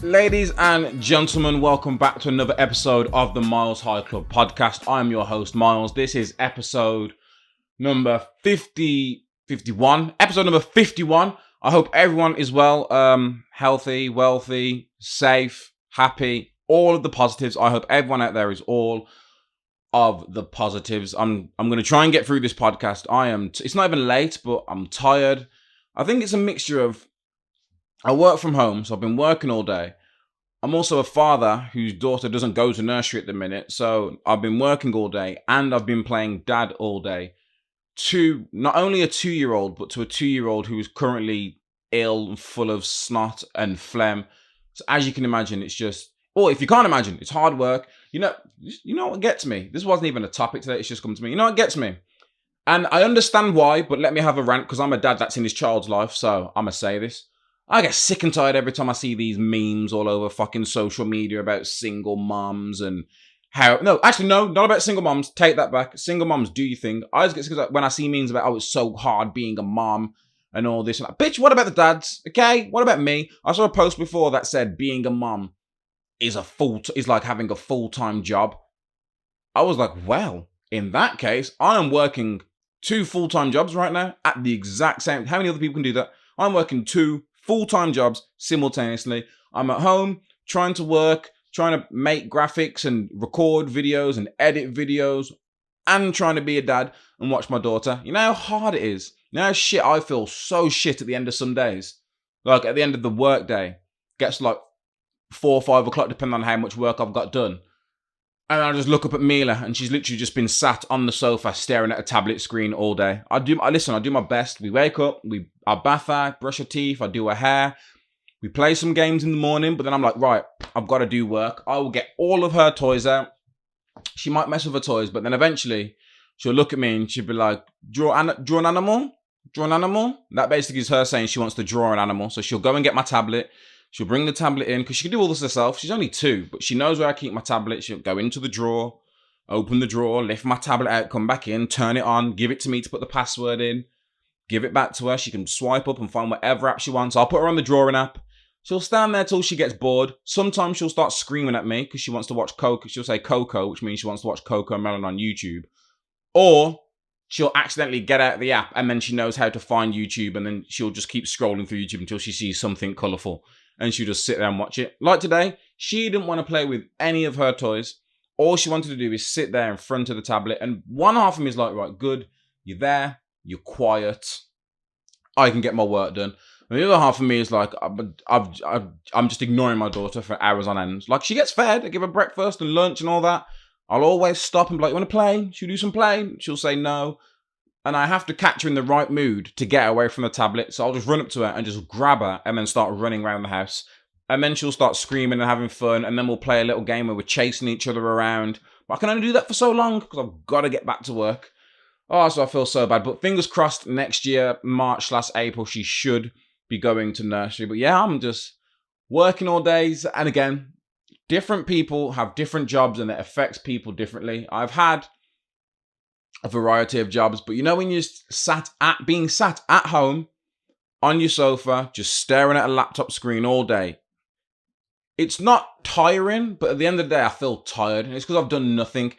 Ladies and gentlemen, welcome back to another episode of the Miles High Club podcast. I'm your host, Miles. This is episode number 51. Episode number 51. I hope everyone is well, healthy, wealthy, safe, happy, all of the positives. I hope everyone out there is all of the positives. I'm going to try and get through this podcast. It's not even late, but I'm tired. I think it's a mixture of, I work from home, so I've been working all day. I'm also a father whose daughter doesn't go to nursery at the minute, so I've been working all day and I've been playing dad all day to not only a 2-year-old, but to a 2-year-old who is currently ill and full of snot and phlegm. So as you can imagine, it's just, or if you can't imagine, it's hard work. You know what gets me? This wasn't even a topic today, it's just come to me. You know what gets me? And I understand why, but let me have a rant because I'm a dad that's in his child's life, so I'm going to say this. I get sick and tired every time I see these memes all over fucking social media about single moms and how... No, not about single moms. Take that back. Single moms, do your thing. I always get sick when I see memes about, oh, it's so hard being a mom and all this. And that. Bitch, what about the dads? Okay? What about me? I saw a post before that said being a mom is like having a full-time job. I was like, well, in that case, I am working 2 full-time jobs right now at the exact same... How many other people can do that? I'm working 2 full-time jobs simultaneously. I'm at home trying to work, trying to make graphics and record videos and edit videos and trying to be a dad and watch my daughter. You know how hard it is? You know how shit I feel so shit at the end of some days? Like at the end of the work day, gets like 4 or 5 o'clock depending on how much work I've got done. And I just look up at Mila and she's literally just been sat on the sofa staring at a tablet screen all day. I do my best. We wake up, I bath her, brush her teeth, I do her hair. We play some games in the morning, but then I'm like, right, I've got to do work. I will get all of her toys out. She might mess with her toys, but then eventually she'll look at me and she'll be like, draw an animal? Draw an animal? That basically is her saying she wants to draw an animal. So she'll go and get my tablet. She'll bring the tablet in because she can do all this herself. She's only 2, but she knows where I keep my tablet. She'll go into the drawer, open the drawer, lift my tablet out, come back in, turn it on, give it to me to put the password in, give it back to her. She can swipe up and find whatever app she wants. I'll put her on the drawing app. She'll stand there till she gets bored. Sometimes she'll start screaming at me because she wants to watch Coco. She'll say Coco, which means she wants to watch Coco Melon on YouTube. Or she'll accidentally get out of the app and then she knows how to find YouTube and then she'll just keep scrolling through YouTube until she sees something colourful. And she'll just sit there and watch it. Like today, she didn't want to play with any of her toys. All she wanted to do is sit there in front of the tablet. And one half of me is like, right, good. You're there. You're quiet. I can get my work done. And the other half of me is like, I'm just ignoring my daughter for hours on end. Like, she gets fed. I give her breakfast and lunch and all that. I'll always stop and be like, you want to play? She'll do some play. She'll say no. And I have to catch her in the right mood to get away from the tablet. So I'll just run up to her and just grab her and then start running around the house. And then she'll start screaming and having fun. And then we'll play a little game where we're chasing each other around. But I can only do that for so long because I've got to get back to work. Oh, so I feel so bad. But fingers crossed next year, March/April, she should be going to nursery. But yeah, I'm just working all days. And again, different people have different jobs and it affects people differently. I've had a variety of jobs, but you know when you're being sat at home on your sofa, just staring at a laptop screen all day, it's not tiring, but at the end of the day, I feel tired, and it's because I've done nothing.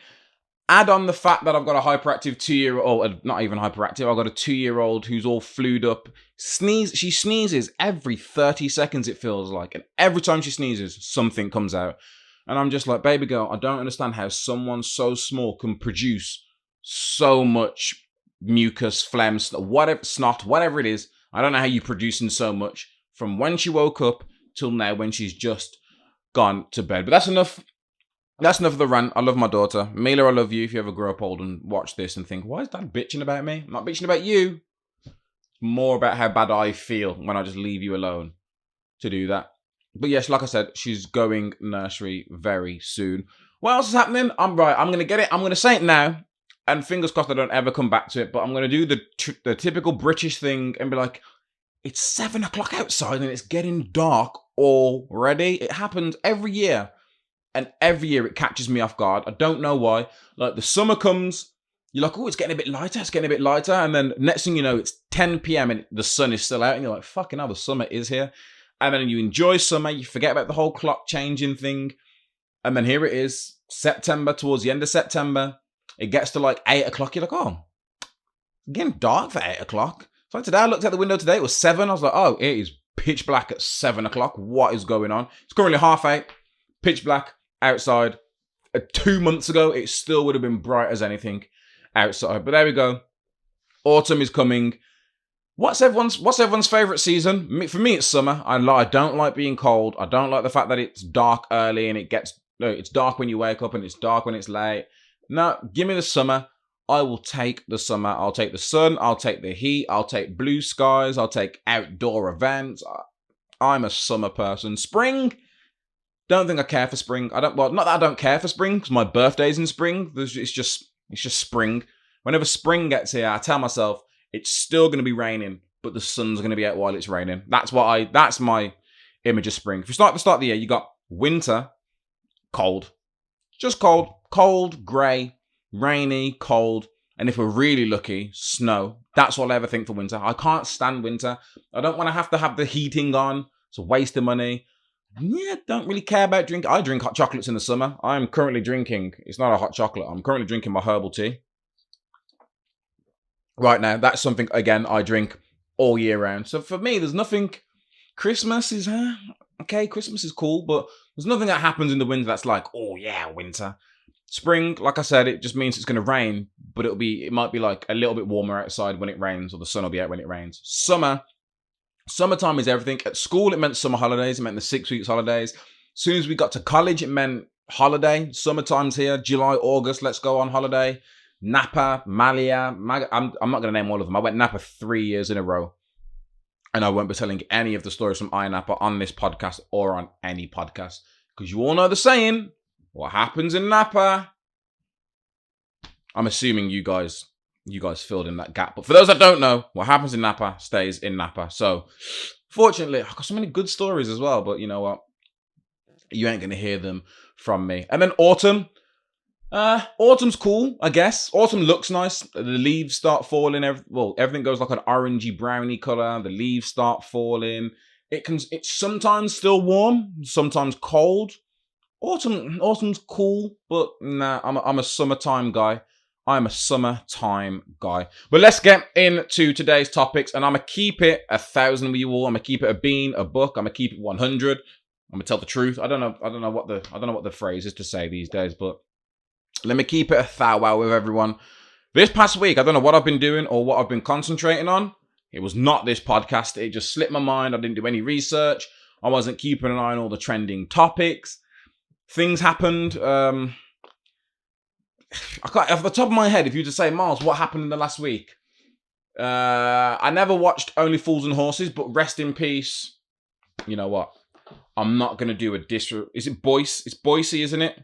Add on the fact that I've got a hyperactive 2-year-old, not even hyperactive, I've got a 2-year-old who's all flued up. She sneezes every 30 seconds, it feels like, and every time she sneezes, something comes out. And I'm just like, baby girl, I don't understand how someone so small can produce so much mucus, phlegm, snot, whatever it is. I don't know how you're producing so much from when she woke up till now when she's just gone to bed. But that's enough. That's enough of the rant. I love my daughter. Mila, I love you. If you ever grow up old and watch this and think, why is Dad bitching about me? I'm not bitching about you. It's more about how bad I feel when I just leave you alone to do that. But yes, like I said, she's going nursery very soon. What else is happening? I'm going to get it. I'm going to say it now. And fingers crossed I don't ever come back to it. But I'm going to do the typical British thing and be like, it's 7 o'clock outside and it's getting dark already. It happens every year. And every year it catches me off guard. I don't know why. Like the summer comes, you're like, oh, it's getting a bit lighter. And then next thing you know, it's 10 p.m. and the sun is still out. And you're like, fucking hell, the summer is here. And then you enjoy summer, you forget about the whole clock changing thing. And then here it is, September, towards the end of September. It gets to like 8 o'clock. You're like, oh, it's getting dark for 8 o'clock. So today I looked out the window today, it was 7. I was like, oh, it is pitch black at 7 o'clock. What is going on? It's currently 8:30, pitch black outside. 2 months ago, it still would have been bright as anything outside. But there we go. Autumn is coming. What's everyone's favorite season? For me, it's summer. I don't like being cold. I don't like the fact that it's dark early and it's dark when you wake up and it's dark when it's late. No, give me the summer. I will take the summer. I'll take the sun. I'll take the heat. I'll take blue skies. I'll take outdoor events. I'm a summer person. Spring, don't think I care for spring. Not that I don't care for spring, because my birthday's in spring. It's just spring. Whenever spring gets here, I tell myself it's still going to be raining, but the sun's going to be out while it's raining. That's my image of spring. If you start at the start of the year, you got winter, cold, just cold, grey, rainy, cold, and if we're really lucky, snow. That's all I ever think for winter. I can't stand winter. I don't want to have the heating on. It's a waste of money. Yeah, don't really care about drink. I drink hot chocolates in the summer. I'm currently drinking, it's not a hot chocolate, I'm currently drinking my herbal tea. Right now, that's something, again, I drink all year round. So for me, there's nothing, Christmas is, okay, Christmas is cool, but there's nothing that happens in the winter that's like, oh yeah, winter. Spring, like I said, it just means it's going to rain, but it might be like a little bit warmer outside when it rains, or the sun will be out when it rains. Summertime is everything. At school, it meant summer holidays. It meant the 6 weeks holidays. As soon as we got to college, it meant holiday. Summertime's here. July, August, let's go on holiday. Napa, Malia. I'm not going to name all of them. I went Napa 3 years in a row. And I won't be telling any of the stories from Napa on this podcast or on any podcast. Because you all know the saying, what happens in Napa? I'm assuming you guys filled in that gap. But for those that don't know, what happens in Napa stays in Napa. So, fortunately, I've got so many good stories as well. But you know what? You ain't going to hear them from me. And then autumn. Autumn's cool, I guess. Autumn looks nice. The leaves start falling. Everything goes like an orangey, browny colour. The leaves start falling. It's sometimes still warm, sometimes cold. Autumn's cool, but nah, I'm a summertime guy. I'm a summertime guy. But let's get into today's topics, and I'm gonna keep it 1,000 with you all. I'm gonna keep it a bean, a buck. I'm gonna keep it 100. I'm gonna tell the truth. I don't know what the phrase is to say these days, but let me keep it a thou with everyone. This past week, I don't know what I've been doing or what I've been concentrating on. It was not this podcast. It just slipped my mind. I didn't do any research. I wasn't keeping an eye on all the trending topics. Things happened. Off the top of my head, if you were to say, Miles, what happened in the last week? I never watched Only Fools and Horses, but rest in peace. You know what? I'm not going to do a Is it Boyce? It's Boise, isn't it?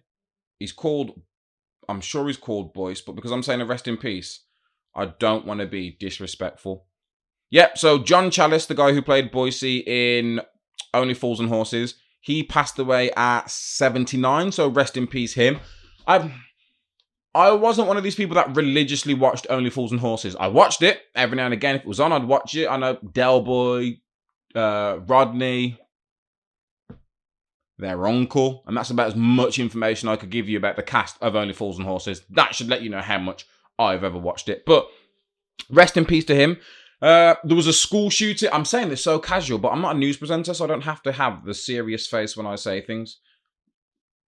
I'm sure he's called Boyce, but because I'm saying a rest in peace, I don't want to be disrespectful. Yep, so John Chalice, the guy who played Boise in Only Fools and Horses, he passed away at 79, so rest in peace him. I wasn't one of these people that religiously watched Only Fools and Horses. I watched it every now and again. If it was on, I'd watch it. I know Del Boy, Rodney, their uncle, and that's about as much information I could give you about the cast of Only Fools and Horses. That should let you know how much I've ever watched it. But rest in peace to him. There was a school shooting. I'm saying this so casual, but I'm not a news presenter, so I don't have to have the serious face when I say things,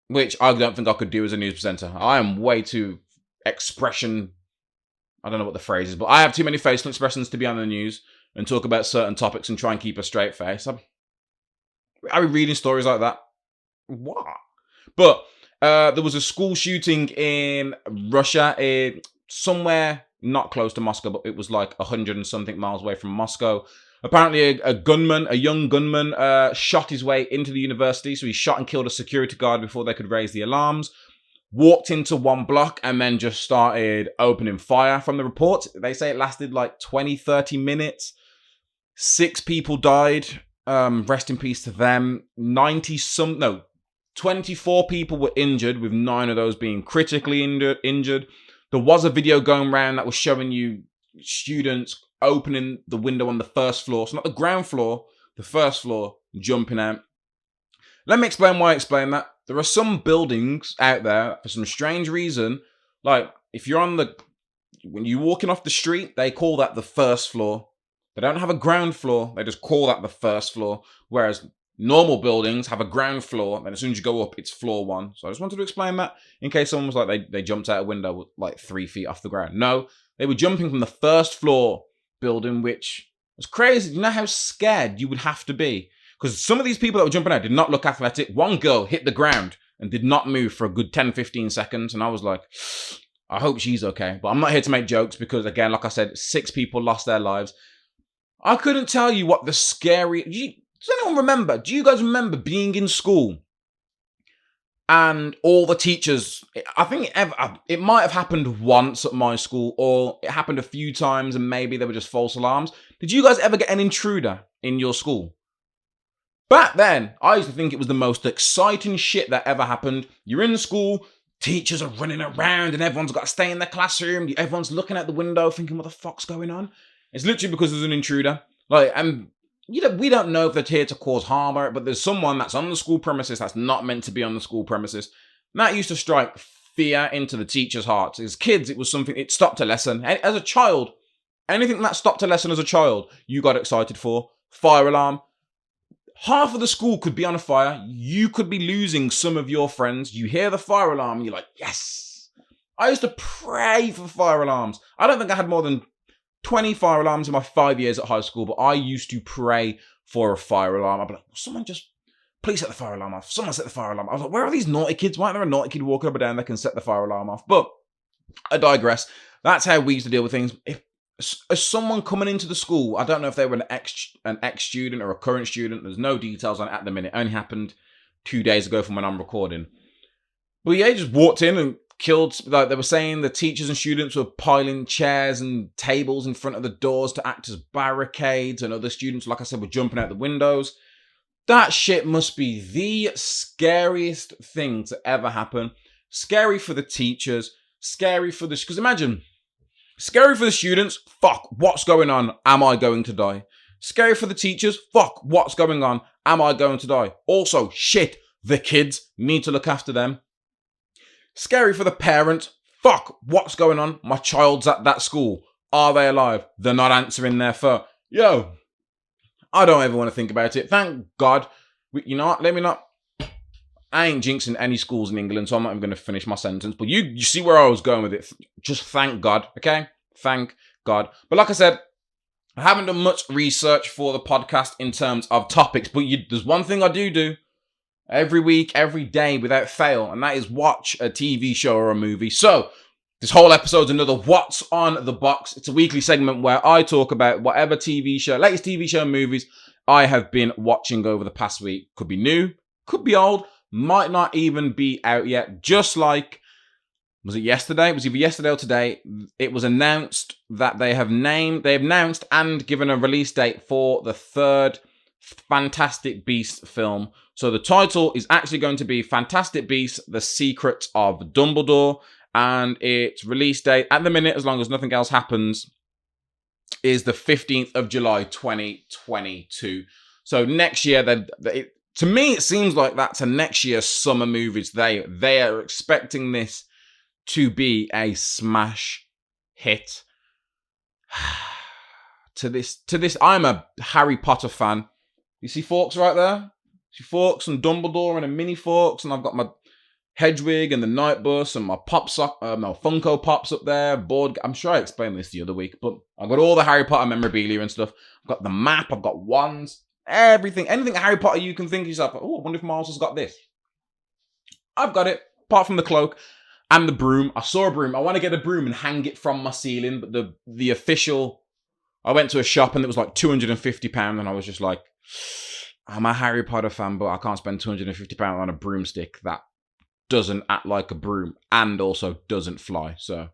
which I don't think I could do as a news presenter. I am way too expression. I don't know what the phrase is, but I have too many facial expressions to be on the news and talk about certain topics and try and keep a straight face. I'll be reading stories like that. What? But there was a school shooting in Russia, somewhere not close to Moscow, but it was like 100 and something miles away from Moscow. Apparently a young gunman, shot his way into the university. So he shot and killed a security guard before they could raise the alarms. Walked into one block and then just started opening fire. From the reports, they say it lasted like 20, 30 minutes. 6 people died. Rest in peace to them. 24 people were injured, with 9 of those being critically injured. There was a video going around that was showing you students opening the window on the first floor. So not the ground floor, the first floor, jumping out. Let me explain why I explain that. There are some buildings out there, for some strange reason, like if you're when you're walking off the street, they call that the first floor. They don't have a ground floor, they just call that the first floor. Whereas normal buildings have a ground floor, and as soon as you go up, it's floor 1. So I just wanted to explain that in case someone was like, they jumped out a window like 3 feet off the ground. No, they were jumping from the first floor building, which was crazy. You know how scared you would have to be? Because some of these people that were jumping out did not look athletic. One girl hit the ground and did not move for a good 10, 15 seconds. And I was like, I hope she's okay. But I'm not here to make jokes because, again, like I said, 6 people lost their lives. I couldn't tell you what the does anyone remember? Do you guys remember being in school and all the teachers, I think it might have happened once at my school, or it happened a few times and maybe they were just false alarms. Did you guys ever get an intruder in your school? Back then, I used to think it was the most exciting shit that ever happened. You're in school, teachers are running around and everyone's got to stay in their classroom. Everyone's looking out the window thinking, what the fuck's going on? It's literally because there's an intruder. We don't know if they're here to cause harm, but there's someone that's on the school premises that's not meant to be on the school premises. And that used to strike fear into the teachers' hearts. As kids, it was something, it stopped a lesson. As a child, anything that stopped a lesson as a child, you got excited for. Fire alarm. Half of the school could be on a fire. You could be losing some of your friends. You hear the fire alarm, and you're like, yes. I used to pray for fire alarms. I don't think I had more than 20 fire alarms in my 5 years at high school, but I used to pray for a fire alarm. I'd be like, please set the fire alarm off. Someone set the fire alarm off. I was like, where are these naughty kids? Why aren't there a naughty kid walking up and down that can set the fire alarm off? But I digress. That's how we used to deal with things. If someone coming into the school, I don't know if they were an ex-student or a current student. There's no details on it at the minute. It only happened 2 days ago from when I'm recording. But yeah, he just walked in and killed, like they were saying, the teachers and students were piling chairs and tables in front of the doors to act as barricades, and other students, like I said, were jumping out the windows. That shit must be the scariest thing to ever happen. Scary for the teachers, scary for because imagine, scary for the students, fuck, what's going on? Am I going to die? Scary for the teachers, fuck, what's going on? Am I going to die? Also, shit, the kids, need to look after them. Scary for the parents. Fuck, what's going on? My child's at that school. Are they alive? They're not answering their phone. Yo, I don't ever want to think about it. Thank God. You know what? Let me not. I ain't jinxing any schools in England, so I'm not even going to finish my sentence. But you see where I was going with it. Just thank God, okay? Thank God. But like I said, I haven't done much research for the podcast in terms of topics. But there's one thing I do. Every week, every day, without fail, and that is watch a TV show or a movie. So, this whole episode's another What's on the Box. It's a weekly segment where I talk about whatever TV show, latest TV show movies I have been watching over the past week. Could be new, could be old, might not even be out yet. Just like, was it yesterday? It was either yesterday or today. It was announced that they have announced and given a release date for the third Fantastic Beasts film. So the title is actually going to be Fantastic Beasts: The Secrets of Dumbledore, and its release date at the minute, as long as nothing else happens, is the 15th of July 2022. So next year, to me, it seems like that's a next year's summer movies. They are expecting this to be a smash hit. To this, I'm a Harry Potter fan. You see Fawkes right there? See Fawkes and Dumbledore and a mini Fawkes, and I've got my Hedwig and the Night Bus and my Funko Pops up there. Board. I'm sure I explained this the other week, but I've got all the Harry Potter memorabilia and stuff. I've got the map. I've got wands. Everything. Anything Harry Potter you can think of yourself. Oh, I wonder if Miles has got this. I've got it. Apart from the cloak and the broom. I saw a broom. I want to get a broom and hang it from my ceiling, but the official. I went to a shop and it was like £250, and I was just like, I'm a Harry Potter fan, but I can't spend £250 on a broomstick that doesn't act like a broom and also doesn't fly. So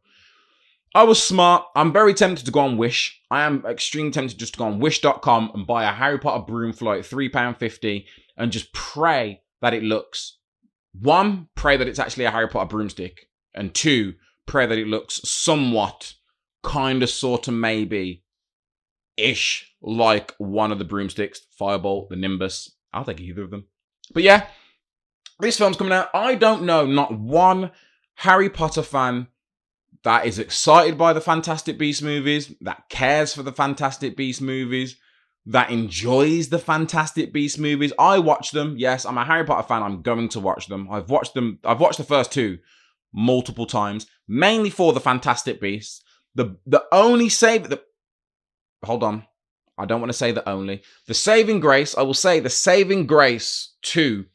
I was smart. I'm very tempted to go on Wish. I am extremely tempted just to go on wish.com and buy a Harry Potter broom for like £3.50 and just pray that it looks, one, pray that it's actually a Harry Potter broomstick, and two, pray that it looks somewhat, kind of, sort of, maybe ish like one of the broomsticks, Firebolt, the Nimbus, I'll take either of them. But yeah, this film's coming out. I don't know not one Harry Potter fan that is excited by the Fantastic Beasts movies, that cares for the Fantastic Beasts movies, that enjoys the Fantastic Beasts movies. I watch them. Yes, I'm a Harry Potter fan. I'm going to watch them. I've watched the first two multiple times, mainly for the Fantastic Beasts. The only hold on. I don't want to say the only. The saving grace, I will say the saving grace to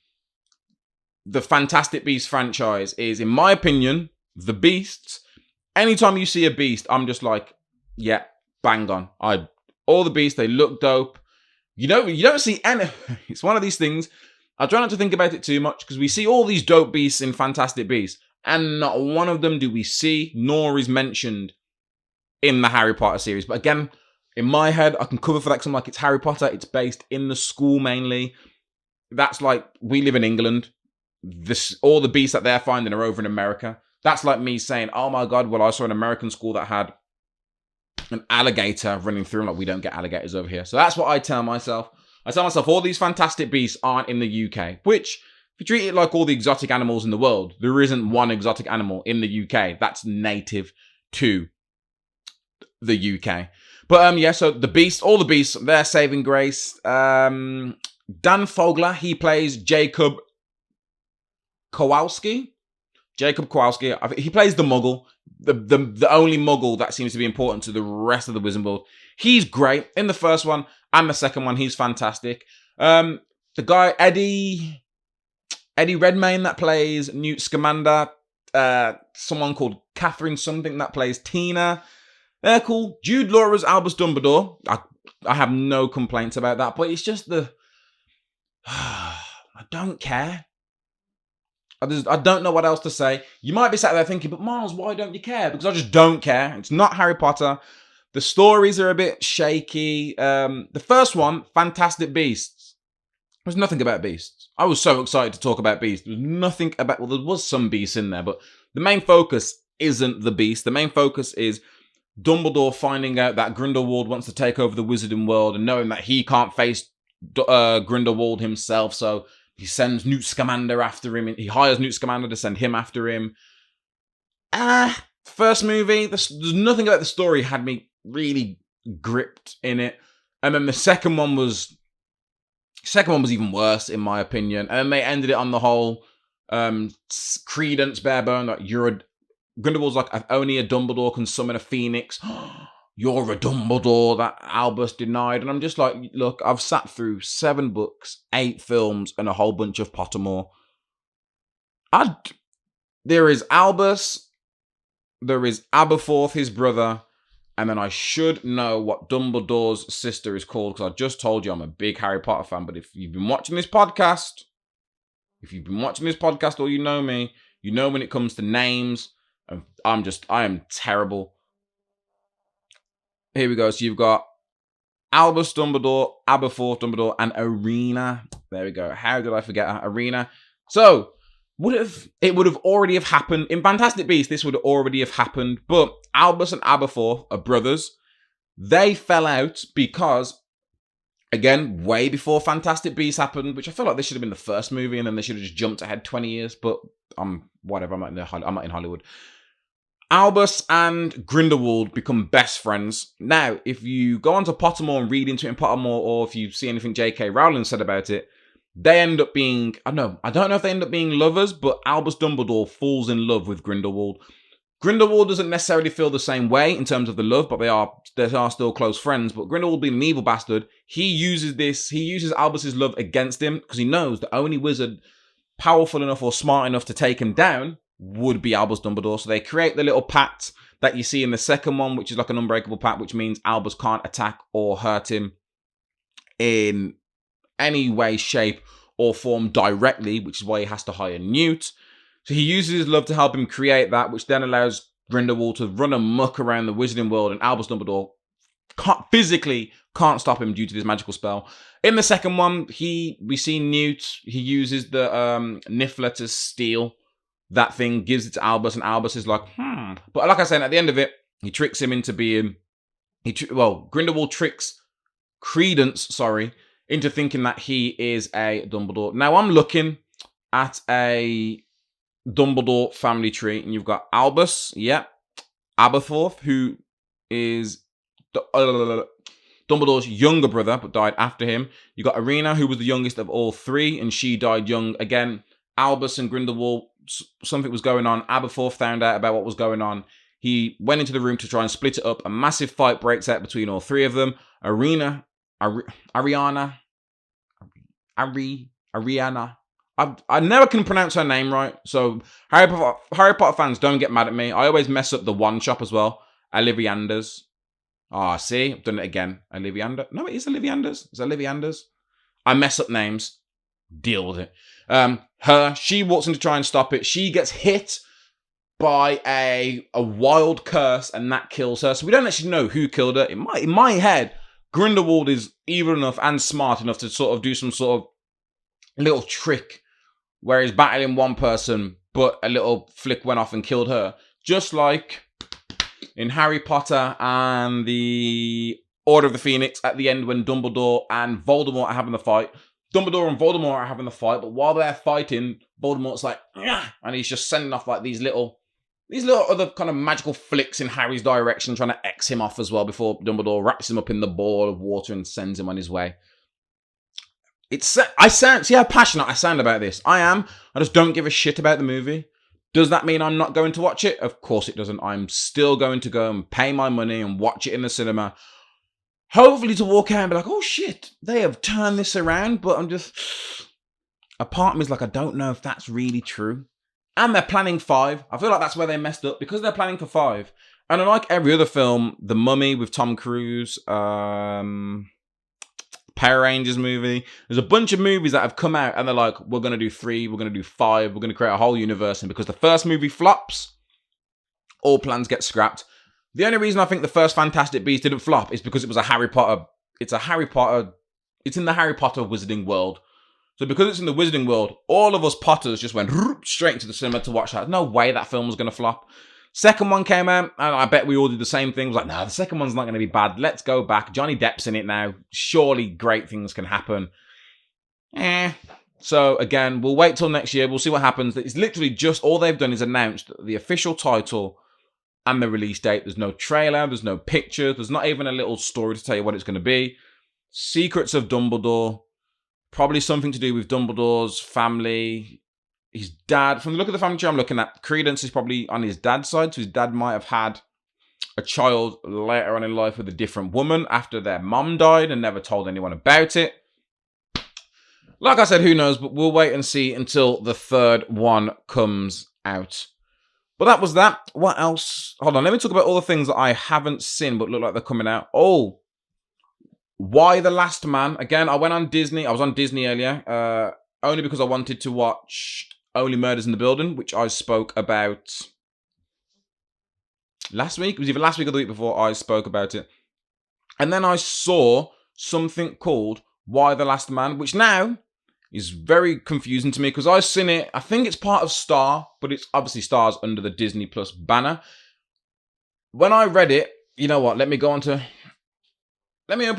the Fantastic Beasts franchise is, in my opinion, the Beasts. Anytime you see a Beast, I'm just like, yeah, bang on. All the Beasts, they look dope. You don't see any. It's one of these things. I try not to think about it too much because we see all these dope Beasts in Fantastic Beasts, and not one of them do we see, nor is mentioned in the Harry Potter series. But again, in my head, I can cover for that because I'm like, it's Harry Potter. It's based in the school mainly. That's like, we live in England. All the Beasts that they're finding are over in America. That's like me saying, oh my God, well, I saw an American school that had an alligator running through. Like, we don't get alligators over here. So that's what I tell myself. I tell myself all these Fantastic Beasts aren't in the UK, which, if you treat it like all the exotic animals in the world, there isn't one exotic animal in the UK that's native to the UK. But yeah, so the Beasts, all the Beasts, they're saving grace. Dan Fogler, he plays Jacob Kowalski. Jacob Kowalski. He plays the Muggle, the only Muggle that seems to be important to the rest of the Wizarding World. He's great in the first one and the second one. He's fantastic. The guy Eddie Redmayne that plays Newt Scamander. Someone called Catherine something that plays Tina. They're cool. Jude Law as Albus Dumbledore. I have no complaints about that, but it's just I don't care. I don't know what else to say. You might be sat there thinking, but Miles, why don't you care? Because I just don't care. It's not Harry Potter. The stories are a bit shaky. The first one, Fantastic Beasts. There's nothing about Beasts. I was so excited to talk about Beasts. There was nothing about, well, there was some Beasts in there, but the main focus isn't the Beast. The main focus is Dumbledore finding out that Grindelwald wants to take over the Wizarding World and knowing that he can't face Grindelwald himself, so he sends Newt Scamander after him. He hires Newt Scamander to send him after him. First movie, there's nothing about the story had me really gripped in it. And then the second one was even worse, in my opinion. And then they ended it on the whole credence barebone, like Grindelwald's like, only a Dumbledore can summon a phoenix. You're a Dumbledore that Albus denied. And I'm just like, look, I've sat through 7 books, 8 films, and a whole bunch of Pottermore. There is Albus, there is Aberforth, his brother, and then I should know what Dumbledore's sister is called, because I just told you I'm a big Harry Potter fan. But if you've been watching this podcast, or you know me, you know when it comes to names, I am terrible. Here we go. So you've got Albus Dumbledore, Aberforth Dumbledore, and Arena. There we go. How did I forget her? Arena. So it would have already have happened in Fantastic Beasts. This would already have happened. But Albus and Aberforth are brothers. They fell out because, again, way before Fantastic Beasts happened, which I feel like this should have been the first movie, and then they should have just jumped ahead 20 years. But whatever. I'm not in Hollywood. Albus and Grindelwald become best friends. Now, if you go onto Pottermore and read into it in Pottermore, or if you see anything J.K. Rowling said about it, they end up being, I don't know if they end up being lovers, but Albus Dumbledore falls in love with Grindelwald. Grindelwald doesn't necessarily feel the same way in terms of the love, but they are still close friends. But Grindelwald, being an evil bastard, he uses Albus's love against him because he knows the only wizard powerful enough or smart enough to take him down would be Albus Dumbledore. So they create the little pact that you see in the second one, which is like an unbreakable pact, which means Albus can't attack or hurt him in any way, shape, or form directly, which is why he has to hire Newt. So he uses his love to help him create that, which then allows Grindelwald to run amok around the Wizarding World, and Albus Dumbledore physically can't stop him due to this magical spell. In the second one, we see Newt. He uses the Niffler to steal that thing, gives it to Albus, and Albus is like, But like I said, at the end of it, he tricks him into being... Grindelwald tricks Credence, into thinking that he is a Dumbledore. Now, I'm looking at a Dumbledore family tree, and you've got Albus, Aberforth, who is Dumbledore's younger brother, but died after him. You got Irina, who was the youngest of all three, and she died young. Again, Albus and Grindelwald, something was going on. Aberforth found out about what was going on. He went into the room to try and split it up. A massive fight breaks out between all three of them. Ariana. I never can pronounce her name right, so Harry Potter fans, don't get mad at me. I always mess up the one shop as well. Olivanders. See, I've done it again. Ollivander. No, it is Ollivanders. It's Ollivanders. I mess up names. Deal with it. She walks in to try and stop it. She gets hit by a wild curse, and that kills her. So we don't actually know who killed her. In my head, Grindelwald is evil enough and smart enough to sort of do some sort of little trick where he's battling one person, but a little flick went off and killed her. Just like in Harry Potter and the Order of the Phoenix at the end when Dumbledore and Voldemort are having the fight. Dumbledore and Voldemort are having the fight, but while they're fighting, Voldemort's like, and he's just sending off like these little other kind of magical flicks in Harry's direction, trying to X him off as well before Dumbledore wraps him up in the ball of water and sends him on his way. See how passionate I sound about this. I am. I just don't give a shit about the movie. Does that mean I'm not going to watch it? Of course it doesn't. I'm still going to go and pay my money and watch it in the cinema. Hopefully to walk out and be like, oh shit, they have turned this around. But a part of me is like, I don't know if that's really true. And they're planning 5. I feel like that's where they messed up, because they're planning for 5. And unlike every other film, The Mummy with Tom Cruise, Power Rangers movie, there's a bunch of movies that have come out and they're like, we're going to do 3, we're going to do 5, we're going to create a whole universe. And because the first movie flops, all plans get scrapped. The only reason I think the first Fantastic Beasts didn't flop is because it was a Harry Potter. It's in the Harry Potter wizarding world. So because it's in the wizarding world, all of us Potters just went straight into the cinema to watch that. No way that film was going to flop. Second one came out, and I bet we all did the same thing. It was like, no, the second one's not going to be bad. Let's go back. Johnny Depp's in it now. Surely great things can happen. So again, we'll wait till next year. We'll see what happens. It's literally just all they've done is announced the official title and the release date. There's no trailer. There's no picture. There's not even a little story to tell you what it's going to be. Secrets of Dumbledore. Probably something to do with Dumbledore's family. His dad, from the look of the family tree I'm looking at, Credence is probably on his dad's side. So his dad might have had a child later on in life with a different woman after their mom died and never told anyone about it. Like I said, who knows? But we'll wait and see until the third one comes out. But that was that. What else? Hold on, let me talk about all the things that I haven't seen but look like they're coming out. Oh, Why the Last Man? Again, I went on Disney. I was on Disney earlier, only because I wanted to watch Only Murders in the Building, which I spoke about last week. It was either last week or the week before I spoke about it. And then I saw something called Why the Last Man, which now is very confusing to me because I've seen it. I think it's part of Star, but it's obviously Star's under the Disney Plus banner. When I read it, you know what? Let me open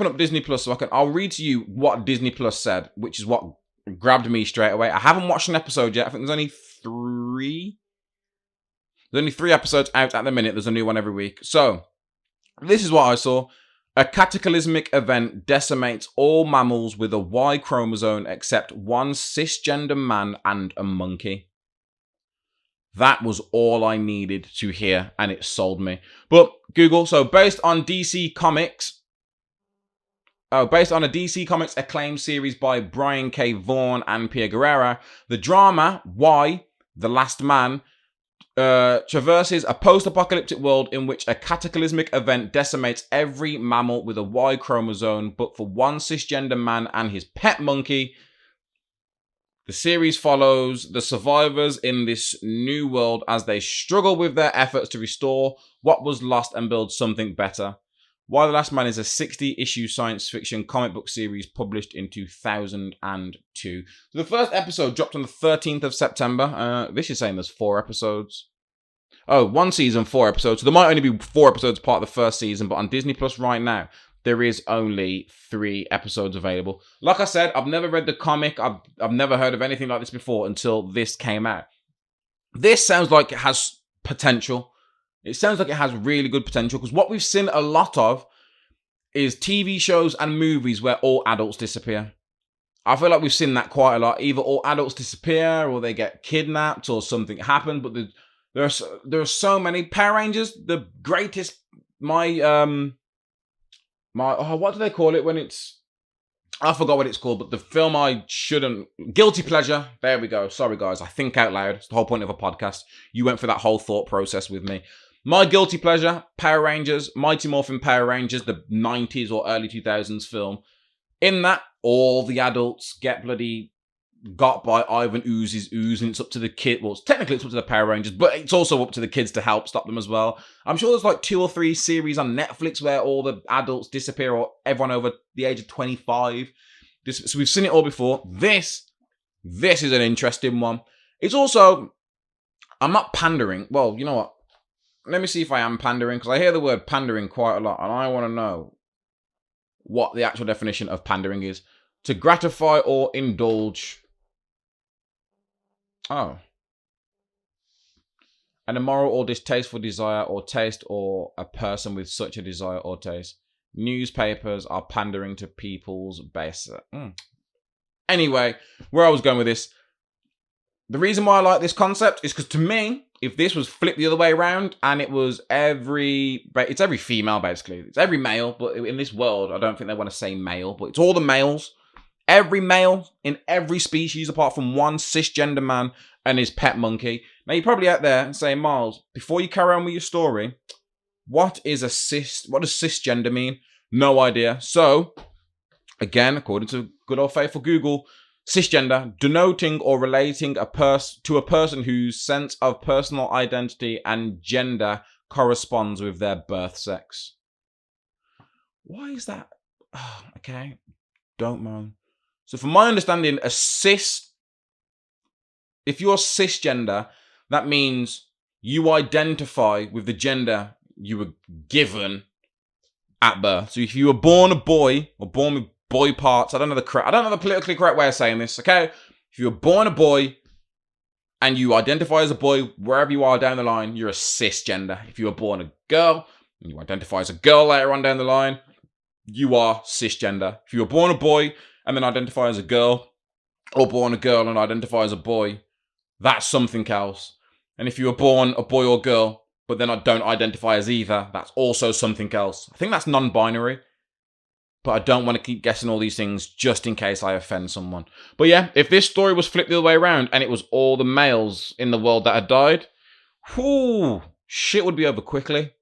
up Disney Plus so I'll read to you what Disney Plus said, which is what grabbed me straight away. I haven't watched an episode yet. I think there's only 3. There's only 3 episodes out at the minute. There's a new one every week. So, this is what I saw. A cataclysmic event decimates all mammals with a Y chromosome except one cisgender man and a monkey. That was all I needed to hear, and it sold me. But Google, so based on a DC Comics acclaimed series by Brian K. Vaughan and Pia Guerrera, the drama Why the Last Man traverses a post-apocalyptic world in which a cataclysmic event decimates every mammal with a Y chromosome, but for one cisgender man and his pet monkey. The series follows the survivors in this new world as they struggle with their efforts to restore what was lost and build something better. Why the Last Man is a 60-issue science fiction comic book series published in 2002. So the first episode dropped on the 13th of September. This is saying there's 4 episodes. Oh, 1 season, 4 episodes. So there might only be 4 episodes part of the first season, but on Disney Plus right now, there is only 3 episodes available. Like I said, I've never read the comic. I've never heard of anything like this before until this came out. This sounds like it has potential. It sounds like it has really good potential, because what we've seen a lot of is TV shows and movies where all adults disappear. I feel like we've seen that quite a lot. Either all adults disappear, or they get kidnapped, or something happens. But there are so many. Power Rangers, the greatest. What do they call it when it's? I forgot what it's called, but the film guilty pleasure. There we go. Sorry guys, I think out loud. It's the whole point of a podcast. You went through that whole thought process with me. My guilty pleasure, Power Rangers, Mighty Morphin Power Rangers, the 90s or early 2000s film. In that, all the adults get bloody got by Ivan Ooze's ooze, and it's up to the kid. Well, technically it's up to the Power Rangers, but it's also up to the kids to help stop them as well. I'm sure there's like 2 or 3 series on Netflix where all the adults disappear, or everyone over the age of 25. So we've seen it all before. This is an interesting one. It's also, I'm not pandering. Well, you know what? Let me see if I am pandering, because I hear the word pandering quite a lot, and I want to know what the actual definition of pandering is. To gratify or indulge. Oh. An immoral or distasteful desire or taste, or a person with such a desire or taste. Newspapers are pandering to people's base. Anyway, where I was going with this. The reason why I like this concept is because, to me, if this was flipped the other way around and it was it's every female basically, it's every male, but in this world, I don't think they want to say male, but it's all the males. Every male in every species, apart from one cisgender man and his pet monkey. Now, you're probably out there saying, Miles, before you carry on with your story, what does cisgender mean? No idea. So, again, according to good old faithful Google, cisgender, denoting or relating to a person whose sense of personal identity and gender corresponds with their birth sex. Why is that? Okay, don't moan. So from my understanding, if you're cisgender, that means you identify with the gender you were given at birth. So if you were born a boy, or born with boy parts, I don't know the politically correct way of saying this, okay? If you were born a boy and you identify as a boy wherever you are down the line, you're a cisgender. If you were born a girl and you identify as a girl later on down the line, you are cisgender. If you were born a boy and then identify as a girl, or born a girl and identify as a boy, that's something else. And if you were born a boy or girl, but then I don't identify as either, that's also something else. I think that's non-binary. But I don't want to keep guessing all these things just in case I offend someone. But yeah, if this story was flipped the other way around and it was all the males in the world that had died, shit would be over quickly.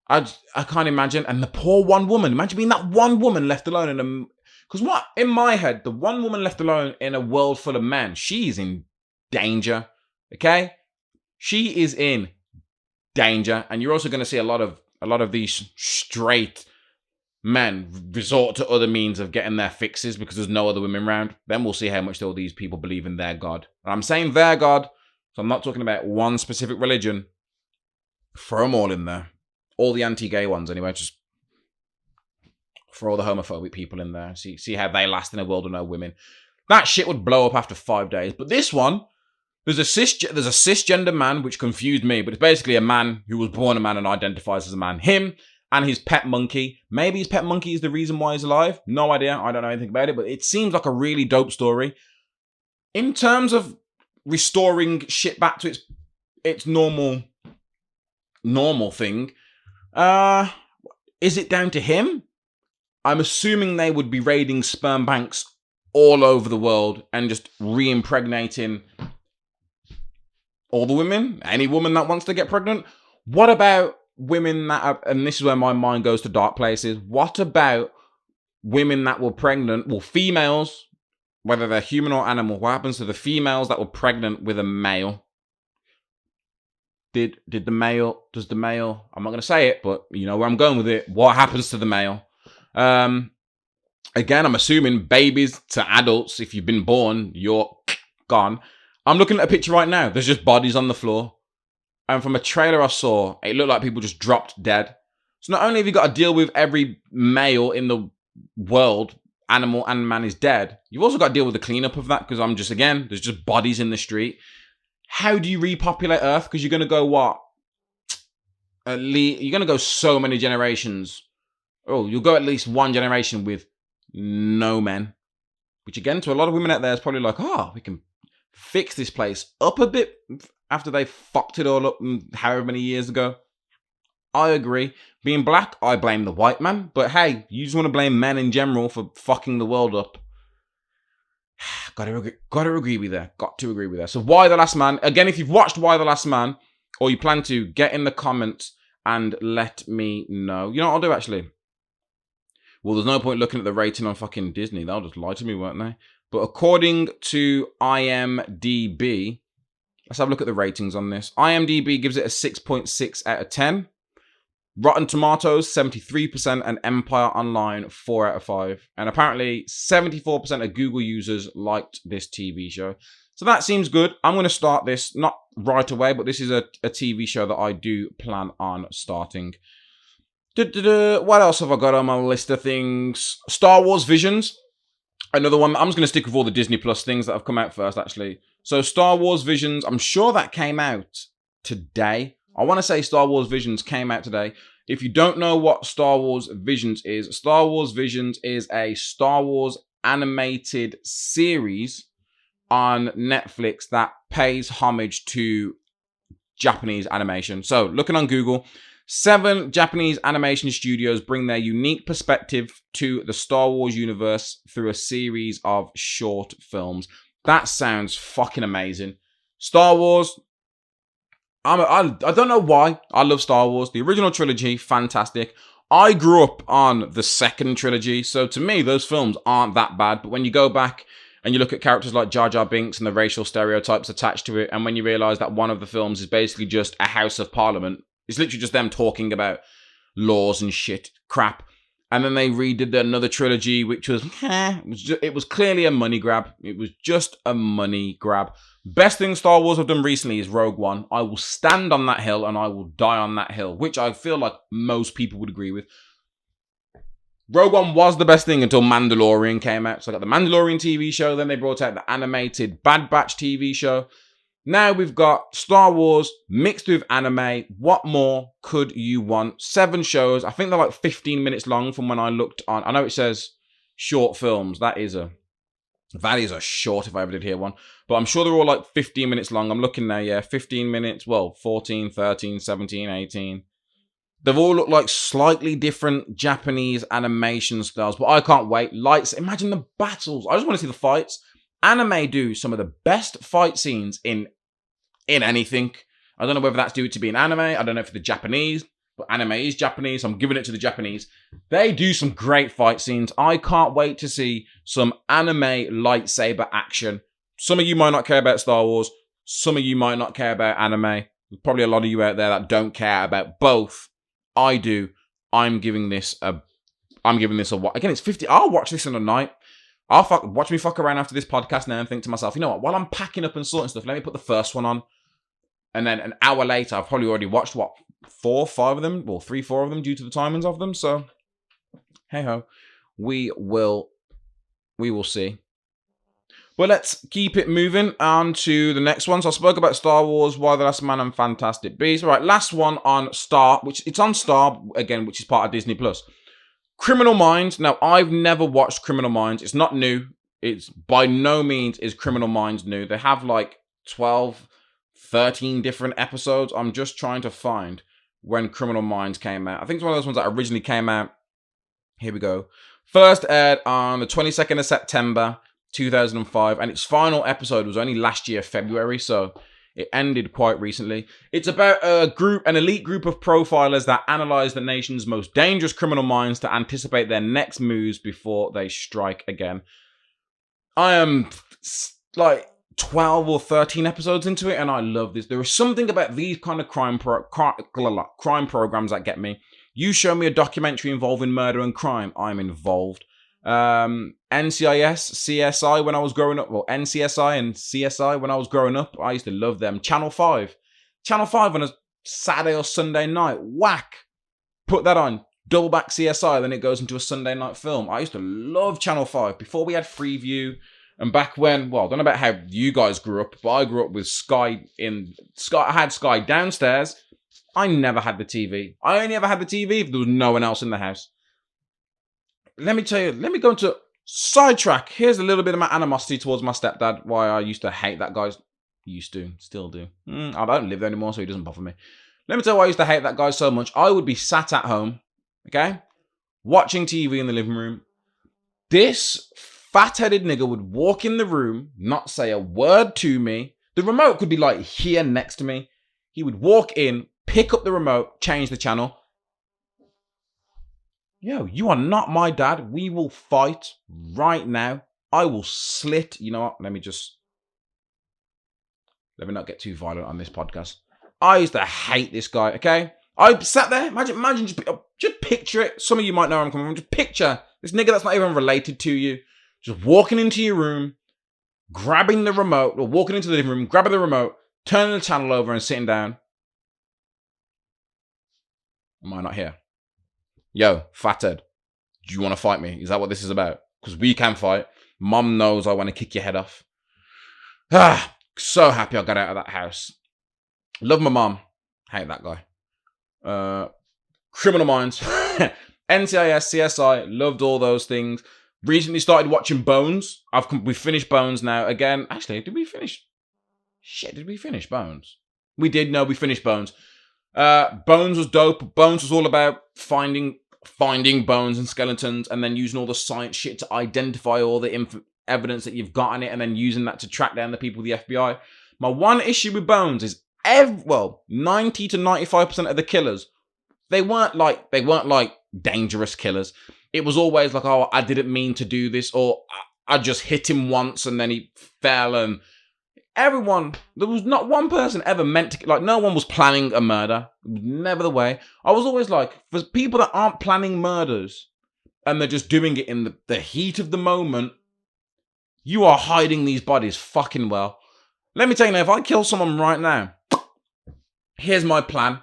I can't imagine. And the poor one woman. Imagine being that one woman left alone because in my head, the one woman left alone in a world full of men, she's in danger. Okay? She is in danger. And you're also going to see a lot of these straight men resort to other means of getting their fixes because there's no other women around. Then we'll see how much all these people believe in their God. And I'm saying their God, so I'm not talking about one specific religion. Throw them all in there. All the anti-gay ones anyway, just throw all the homophobic people in there. See how they last in a world of no women. That shit would blow up after 5 days. But this one, there's a cisgender man, which confused me, but it's basically a man who was born a man and identifies as a man. Him and his pet monkey. Maybe his pet monkey is the reason why he's alive. No idea. I don't know anything about it, but it seems like a really dope story. In terms of restoring shit back to its normal thing, is it down to him? I'm assuming they would be raiding sperm banks all over the world and just re-impregnating all the women. Any woman that wants to get pregnant. What about women that are, and this is where my mind goes to dark places, what about women that were pregnant, females, whether they're human or animal, what happens to the females that were pregnant with a male? Does the male, I'm not going to say it, but you know where I'm going with it, what happens to the male? Again, I'm assuming babies to adults, if you've been born, you're gone. I'm looking at a picture right now, there's just bodies on the floor. And from a trailer I saw, it looked like people just dropped dead. So not only have you got to deal with every male in the world, animal and man is dead, you've also got to deal with the cleanup of that, because there's just bodies in the street. How do you repopulate Earth? Because you're going to go what? At least you're going to go so many generations. Oh, you'll go at least one generation with no men. Which again, to a lot of women out there, is probably like, we can fix this place up a bit after they fucked it all up however many years ago. I agree. Being black, I blame the white man. But hey, you just want to blame men in general for fucking the world up. Got to agree with that. Got to agree with that. So Y: The Last Man. Again, if you've watched Y: The Last Man, or you plan to, get in the comments and let me know. You know what I'll do, actually? Well, there's no point looking at the rating on fucking Disney. They'll just lie to me, won't they? But according to IMDb, let's have a look at the ratings on this. IMDb gives it a 6.6 out of 10. Rotten Tomatoes, 73%, and Empire Online, 4 out of 5. And apparently, 74% of Google users liked this TV show. So that seems good. I'm going to start this, not right away, but this is a TV show that I do plan on starting. What else have I got on my list of things? Star Wars Visions. Another one. I'm just going to stick with all the Disney Plus things that have come out first, actually. So Star Wars Visions, I'm sure that came out today. I want to say Star Wars Visions came out today. If you don't know what Star Wars Visions is a Star Wars animated series on Netflix that pays homage to Japanese animation. So looking on Google, 7 Japanese animation studios bring their unique perspective to the Star Wars universe through a series of short films. That sounds fucking amazing. Star Wars, I don't know why. I love Star Wars. The original trilogy, fantastic. I grew up on the second trilogy, so to me, those films aren't that bad. But when you go back and you look at characters like Jar Jar Binks and the racial stereotypes attached to it, and when you realise that one of the films is basically just a House of Parliament, it's literally just them talking about laws and shit, crap. And then they redid another trilogy, which was, it was clearly a money grab. It was just a money grab. Best thing Star Wars have done recently is Rogue One. I will stand on that hill and I will die on that hill, which I feel like most people would agree with. Rogue One was the best thing until Mandalorian came out. So I got the Mandalorian TV show, then they brought out the animated Bad Batch TV show. Now we've got Star Wars mixed with anime. What more could you want? 7 shows. I think they're like 15 minutes long from when I looked on. I know it says short films. That is a short if I ever did hear one. But I'm sure they're all like 15 minutes long. I'm looking now, yeah. 15 minutes. Well, 14, 13, 17, 18. They've all looked like slightly different Japanese animation styles. But I can't wait. Lights. Imagine the battles. I just want to see the fights. Anime do some of the best fight scenes in anything. I don't know whether that's due to being anime. I don't know if the Japanese, but anime is Japanese. So I'm giving it to the Japanese. They do some great fight scenes. I can't wait to see some anime lightsaber action. Some of you might not care about Star Wars. Some of you might not care about anime. There's probably a lot of you out there that don't care about both. I do. I'm giving this a watch. Again, it's 50. I'll watch this in a night. Watch me fuck around after this podcast now and think to myself, you know what? While I'm packing up and sorting stuff, let me put the first one on. And then an hour later, I've probably already watched, 4, 5 of them? Well, 3, 4 of them due to the timings of them. So, hey-ho. We will see. But let's keep it moving on to the next one. So I spoke about Star Wars, Y: The Last Man, and Fantastic Beasts. All right, last one on Star, which it's on Star, again, which is part of Disney+. Criminal Minds. Now, I've never watched Criminal Minds. It's not new. It's by no means is Criminal Minds new. They have like 12, 13 different episodes. I'm just trying to find when Criminal Minds came out. I think it's one of those ones that originally came out. Here we go. First aired on the 22nd of September, 2005. And its final episode was only last year, February. So it ended quite recently. It's about an elite group of profilers that analyze the nation's most dangerous criminal minds to anticipate their next moves before they strike again. I am like 12 or 13 episodes into it, and I love this. There is something about these kind of crime programs that get me. You show me a documentary involving murder and crime, I'm involved. NCIS, CSI when I was growing up, well, NCSI and CSI when I was growing up, I used to love them. Channel 5 on a Saturday or Sunday night, whack, put that on, double back CSI, then it goes into a Sunday night film. I used to love Channel 5 before we had Freeview. And back when, well, I don't know about how you guys grew up, but I grew up with Sky. I had Sky downstairs. I never had the TV. I only ever had the TV if there was no one else in the house. Let me tell you, let me go into sidetrack. Here's a little bit of my animosity towards my stepdad, why I used to hate that guy. Used to, still do. I don't live there anymore, so he doesn't bother me. Let me tell you why I used to hate that guy so much. I would be sat at home, okay, watching TV in the living room. This fat-headed nigga would walk in the room, not say a word to me. The remote could be like here next to me. He would walk in, pick up the remote, change the channel. Yo, you are not my dad. We will fight right now. I will slit. You know what? Let me not get too violent on this podcast. I used to hate this guy, okay? I sat there, imagine, just picture it. Some of you might know where I'm coming from. Just picture this nigga that's not even related to you, just walking into your room, grabbing the remote, or walking into the living room, grabbing the remote, turning the channel over and sitting down. Am I not here? Yo, fathead, do you want to fight me? Is that what this is about? Because we can fight. Mom knows I want to kick your head off. So happy I got out of that house. Love my mom. Hate that guy. Criminal Minds. NCIS, CSI. Loved all those things. Recently started watching Bones. We finished Bones now. Again, actually, did we finish? Shit, did we finish Bones? We did. No, we finished Bones. Bones was dope. Bones was all about finding bones and skeletons and then using all the science shit to identify all the evidence that you've got on it and then using that to track down the people with the FBI. My one issue with Bones is 90 to 95% of the killers, they weren't like dangerous killers. It was always like, oh, I didn't mean to do this, or I just hit him once and then he fell. And there was not one person ever meant to, like, no one was planning a murder. It was never the way. I was always like, for people that aren't planning murders and they're just doing it in the heat of the moment, you are hiding these bodies fucking well. Let me tell you now, if I kill someone right now, here's my plan.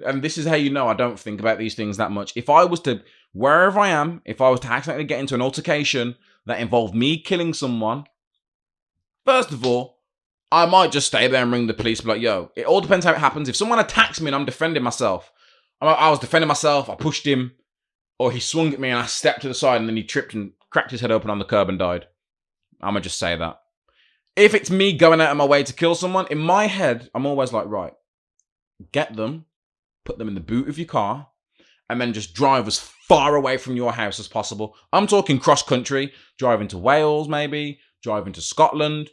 And this is how you know I don't think about these things that much. If I was to, wherever I am, if I was to accidentally get into an altercation that involved me killing someone, first of all, I might just stay there and ring the police and be like, yo, it all depends how it happens. If someone attacks me and I'm defending myself, I was defending myself, I pushed him, or he swung at me and I stepped to the side and then he tripped and cracked his head open on the curb and died. I'm going to just say that. If it's me going out of my way to kill someone, in my head, I'm always like, right, get them, put them in the boot of your car, and then just drive as far away from your house as possible. I'm talking cross country, driving to Wales maybe, driving to Scotland,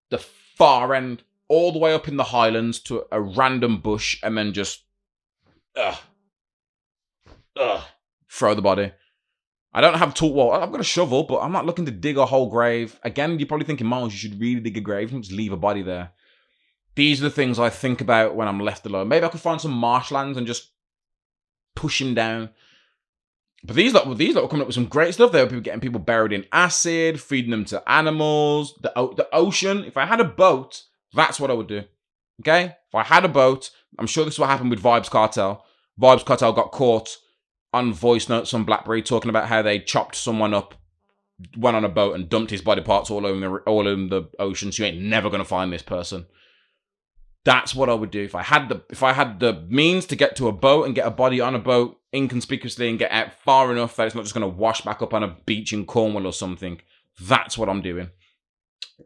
the far end, all the way up in the Highlands to a random bush, and then just throw the body. I don't have I've got a shovel, but I'm not looking to dig a whole grave. Again, you're probably thinking, Miles, you should really dig a grave and just leave a body there. These are the things I think about when I'm left alone. Maybe I could find some marshlands and just push him down. But these lot were coming up with some great stuff. There were getting people buried in acid, feeding them to animals, the ocean. If I had a boat, that's what I would do. Okay? If I had a boat, I'm sure this is what happened with Vibes Cartel. Vibes Cartel got caught on voice notes on BlackBerry talking about how they chopped someone up, went on a boat and dumped his body parts all over the ocean. So you ain't never going to find this person. That's what I would do if I had the means to get to a boat and get a body on a boat inconspicuously and get out far enough that it's not just going to wash back up on a beach in Cornwall or something. That's what I'm doing.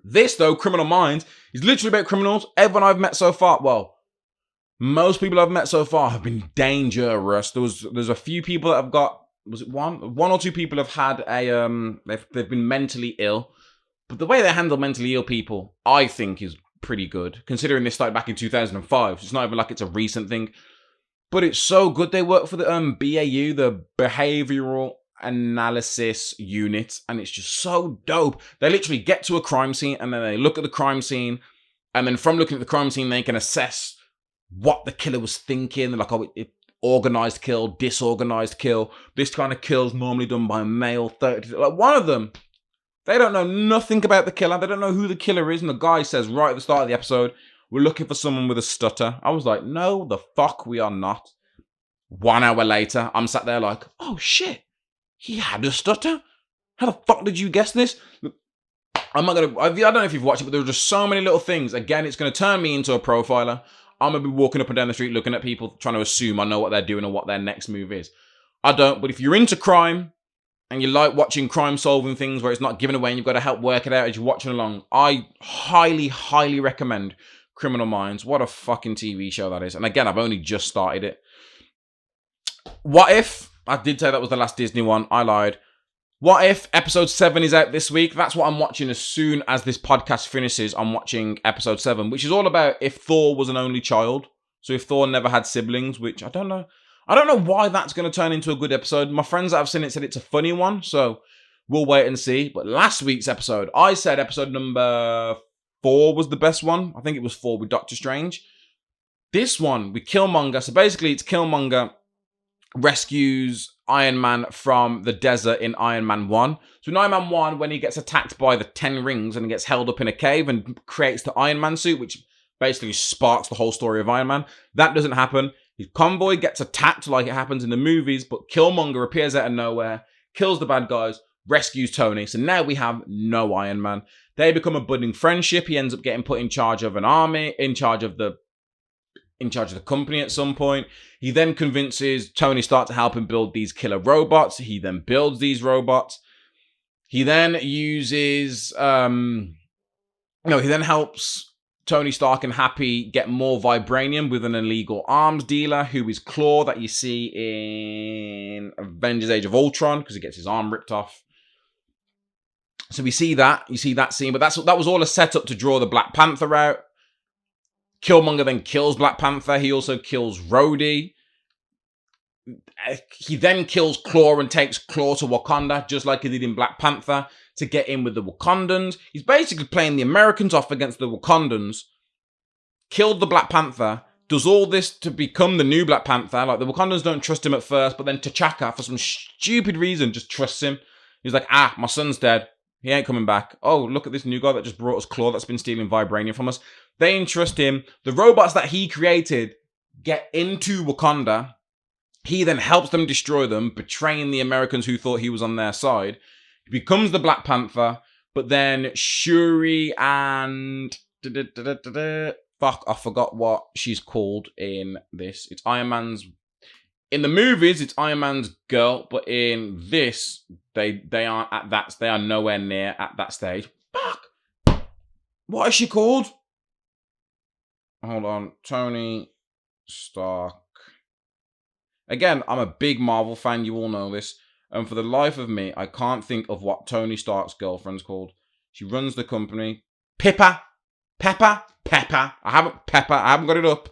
This, though, Criminal Minds, is literally about criminals. Everyone I've met so far, well, most people I've met so far have been dangerous. There's a few people that have got, was it one or two people have had they've been mentally ill. But the way they handle mentally ill people, I think, is pretty good, considering this started back in 2005. So it's not even like it's a recent thing. But it's so good. They work for the BAU, the Behavioral Analysis Unit, and it's just so dope. They literally get to a crime scene, and then they look at the crime scene, and then from looking at the crime scene, they can assess what the killer was thinking. They're like, oh, organized kill, disorganized kill. This kind of kill is normally done by a male 30. Like one of them, they don't know nothing about the killer. They don't know who the killer is. And the guy says right at the start of the episode, we're looking for someone with a stutter. I was like, no, the fuck we are not. 1 hour later, I'm sat there like, oh shit, he had a stutter? How the fuck did you guess this? I don't know if you've watched it, but there are just so many little things. Again, it's going to turn me into a profiler. I'm going to be walking up and down the street looking at people trying to assume I know what they're doing or what their next move is. I don't, but if you're into crime and you like watching crime solving things where it's not given away and you've got to help work it out as you're watching along, I highly, highly recommend Criminal Minds. What a fucking TV show that is. And again, I've only just started it. What If? I did say that was the last Disney one. I lied. What If episode 7 is out this week? That's what I'm watching as soon as this podcast finishes. I'm watching episode 7, which is all about if Thor was an only child. So if Thor never had siblings, which I don't know. I don't know why that's going to turn into a good episode. My friends that have seen it said it's a funny one, so we'll wait and see. But last week's episode, I said episode number 4 was the best one. I think it was 4 with Doctor Strange. This one with Killmonger. So basically it's Killmonger rescues Iron Man from the desert in Iron Man 1. So in Iron Man 1, when he gets attacked by the 10 rings and he gets held up in a cave and creates the Iron Man suit, which basically sparks the whole story of Iron Man, that doesn't happen. His convoy gets attacked like it happens in the movies, but Killmonger appears out of nowhere, kills the bad guys, rescues Tony. So now we have no Iron Man. They become a budding friendship. He ends up getting put in charge of an army, in charge of the company at some point. He then convinces Tony Stark to help him build these killer robots. He then builds these robots. He then uses, he then helps Tony Stark and Happy get more vibranium with an illegal arms dealer who is Claw that you see in Avengers Age of Ultron because he gets his arm ripped off. So we see that. You see that scene, but that was all a setup to draw the Black Panther out. Killmonger then kills Black Panther. He also kills Rhodey. He then kills Claw and takes Claw to Wakanda, just like he did in Black Panther, to get in with the Wakandans. He's basically playing the Americans off against the Wakandans. Killed the Black Panther. Does all this to become the new Black Panther. Like, the Wakandans don't trust him at first, but then T'Chaka, for some stupid reason, just trusts him. He's like, my son's dead. He ain't coming back. Oh, look at this new guy that just brought us Claw that's been stealing vibranium from us. They entrust him. The robots that he created get into Wakanda. He then helps them destroy them, betraying the Americans who thought he was on their side. He becomes the Black Panther, but then Shuri and... Fuck, I forgot what she's called in this. It's Iron Man's... In the movies, it's Iron Man's girl, but in this, they aren't at that... They are nowhere near at that stage. Fuck! What is she called? Hold on. Tony Stark. Again, I'm a big Marvel fan. You all know this. And for the life of me, I can't think of what Tony Stark's girlfriend's called. She runs the company. Pepper. I haven't got it up.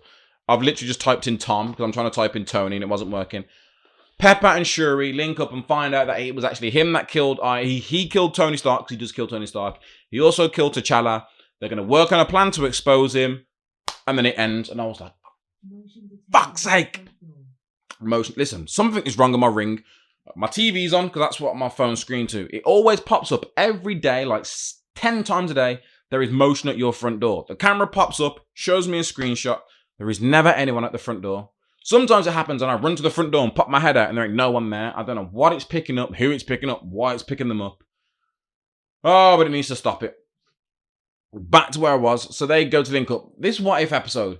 I've literally just typed in Tom because I'm trying to type in Tony and it wasn't working. Pepper and Shuri link up and find out that it was actually him that killed... He killed Tony Stark because he does kill Tony Stark. He also killed T'Challa. They're going to work on a plan to expose him. And then it ends. And I was like, fuck's sake. Listen, something is wrong on my ring. My TV's on because that's what my phone's screened to. It always pops up every day, like 10 times a day. There is motion at your front door. The camera pops up, shows me a screenshot. There is never anyone at the front door. Sometimes it happens and I run to the front door and pop my head out and there ain't no one there. I don't know what it's picking up, who it's picking up, why it's picking them up. Oh, but it needs to stop it. Back to where I was. So they go to link up. This What If episode.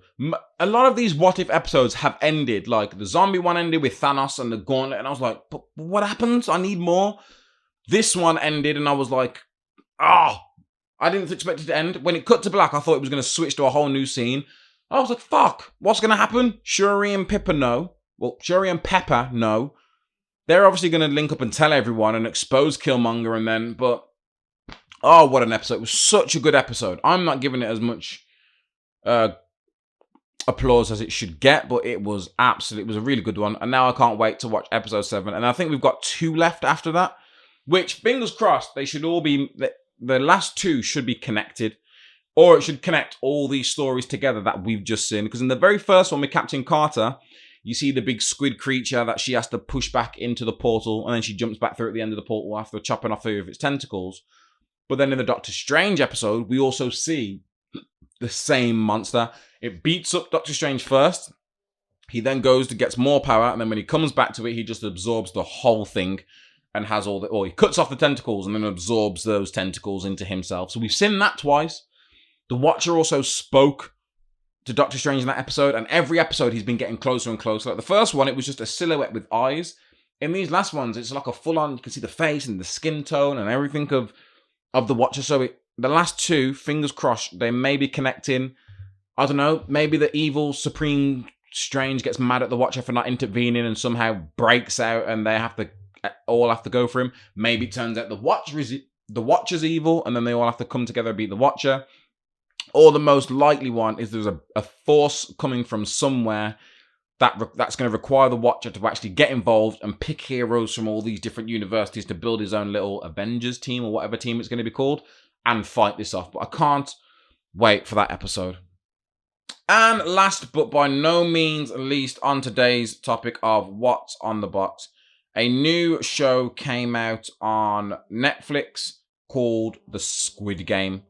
A lot of these What If episodes have ended. Like the zombie one ended with Thanos and the gauntlet. And I was like, but what happens? I need more. This one ended and I was like, I didn't expect it to end. When it cut to black, I thought it was going to switch to a whole new scene. I was like, fuck. What's going to happen? Shuri and Pepper, no. Well, Shuri and Pepper, no. They're obviously going to link up and tell everyone and expose Killmonger and then, but... Oh, what an episode. It was such a good episode. I'm not giving it as much applause as it should get, but it was a really good one. And now I can't wait to watch episode 7. And I think we've got 2 left after that, which, fingers crossed, they should all be, the last 2 should be connected, or it should connect all these stories together that we've just seen. Because in the very first one with Captain Carter, you see the big squid creature that she has to push back into the portal, and then she jumps back through at the end of the portal after chopping off 3 of its tentacles. But then in the Doctor Strange episode, we also see the same monster. It beats up Doctor Strange first. He then goes to gets more power, and then when he comes back to it, he just absorbs the whole thing and has all the, or he cuts off the tentacles and then absorbs those tentacles into himself. So we've seen that twice. The Watcher also spoke to Doctor Strange in that episode, and every episode he's been getting closer and closer. Like the first one, it was just a silhouette with eyes. In these last ones, it's like a full-on, you can see the face and the skin tone and everything of the Watcher. So the last two, fingers crossed, they may be connecting. I don't know, maybe the evil Supreme Strange gets mad at the Watcher for not intervening and somehow breaks out and they all have to go for him. Maybe it turns out the Watcher's evil and then they all have to come together and beat the Watcher. Or the most likely one is there's a force coming from somewhere that's going to require the Watcher to actually get involved and pick heroes from all these different universities to build his own little Avengers team or whatever team it's going to be called and fight this off. But I can't wait for that episode. And last but by no means least on today's topic of what's on the box, a new show came out on Netflix called The Squid Game.